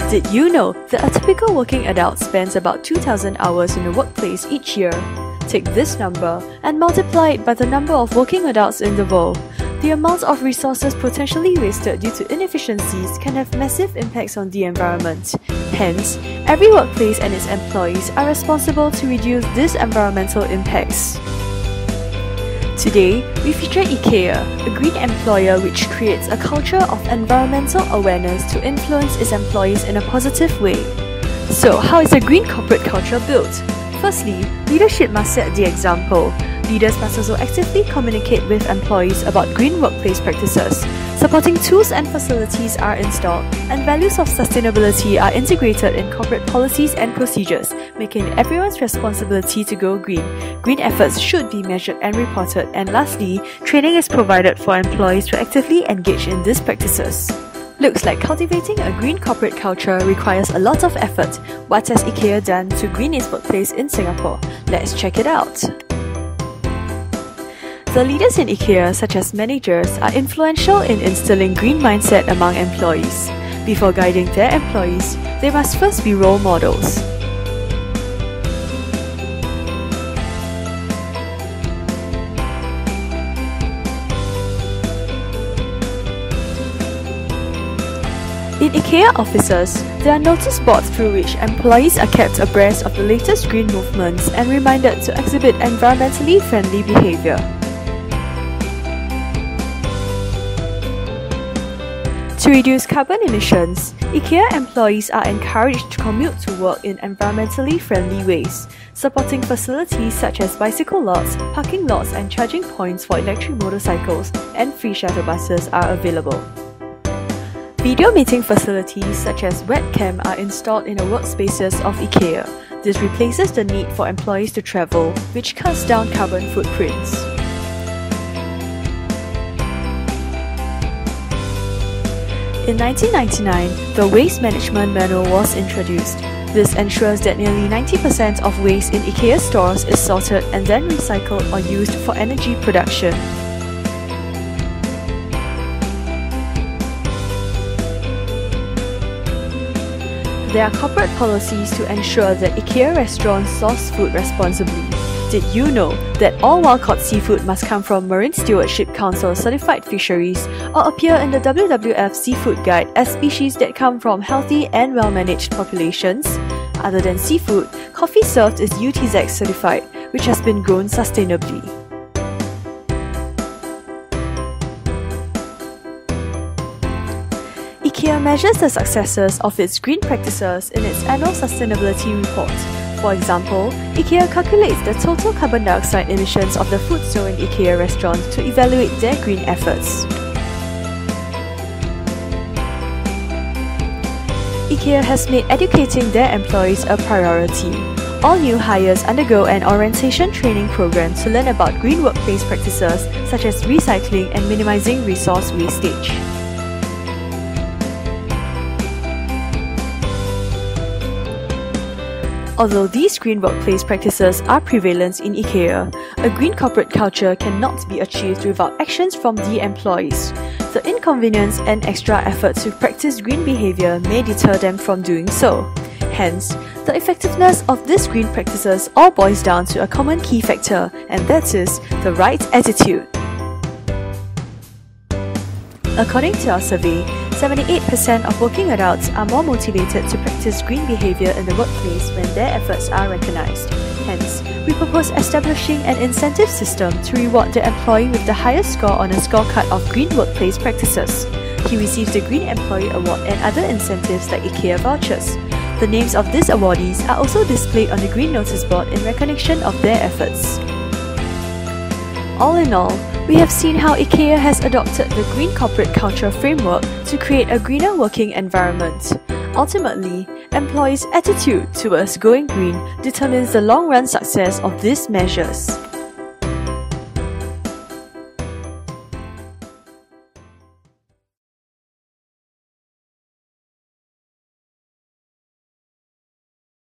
Did you know that a typical working adult spends about 2,000 hours in the workplace each year? Take this number and multiply it by the number of working adults in the world. The amount of resources potentially wasted due to inefficiencies can have massive impacts on the environment. Hence, every workplace and its employees are responsible to reduce these environmental impacts. Today, we feature IKEA, a green employer which creates a culture of environmental awareness to influence its employees in a positive way. So, how is a green corporate culture built? Firstly, leadership must set the example. Leaders must also actively communicate with employees about green workplace practices. Supporting tools and facilities are installed, and values of sustainability are integrated in corporate policies and procedures, making it everyone's responsibility to go green. Green efforts should be measured and reported, and lastly, training is provided for employees to actively engage in these practices. Looks like cultivating a green corporate culture requires a lot of effort. What has IKEA done to green its workplace in Singapore? Let's check it out. The leaders in IKEA, such as managers, are influential in instilling green mindset among employees. Before guiding their employees, they must first be role models. In IKEA offices, there are notice boards through which employees are kept abreast of the latest green movements and reminded to exhibit environmentally friendly behavior. To reduce carbon emissions, IKEA employees are encouraged to commute to work in environmentally friendly ways. Supporting facilities such as bicycle lots, parking lots and charging points for electric motorcycles and free shuttle buses are available. Video meeting facilities such as webcam are installed in the workspaces of IKEA. This replaces the need for employees to travel, which cuts down carbon footprints. In 1999, the Waste Management Manual was introduced. This ensures that nearly 90% of waste in IKEA stores is sorted and then recycled or used for energy production. There are corporate policies to ensure that IKEA restaurants source food responsibly. Did you know that all wild-caught seafood must come from Marine Stewardship Council certified fisheries or appear in the WWF Seafood Guide as species that come from healthy and well-managed populations? Other than seafood, coffee served is UTZ certified, which has been grown sustainably. IKEA measures the successes of its green practices in its annual sustainability report. For example, IKEA calculates the total carbon dioxide emissions of the food sold in IKEA restaurants to evaluate their green efforts. IKEA has made educating their employees a priority. All new hires undergo an orientation training program to learn about green workplace practices such as recycling and minimizing resource wastage. Although these green workplace practices are prevalent in IKEA, a green corporate culture cannot be achieved without actions from the employees. The inconvenience and extra effort to practice green behavior may deter them from doing so. Hence, the effectiveness of these green practices all boils down to a common key factor, and that is the right attitude. According to our survey, 78% of working adults are more motivated to practice green behavior in the workplace when their efforts are recognized. Hence, we propose establishing an incentive system to reward the employee with the highest score on a scorecard of green workplace practices. He receives the Green Employee Award and other incentives like IKEA vouchers. The names of these awardees are also displayed on the green notice board in recognition of their efforts. All in all, we have seen how IKEA has adopted the green corporate culture framework to create a greener working environment. Ultimately, employees' attitude towards going green determines the long-run success of these measures.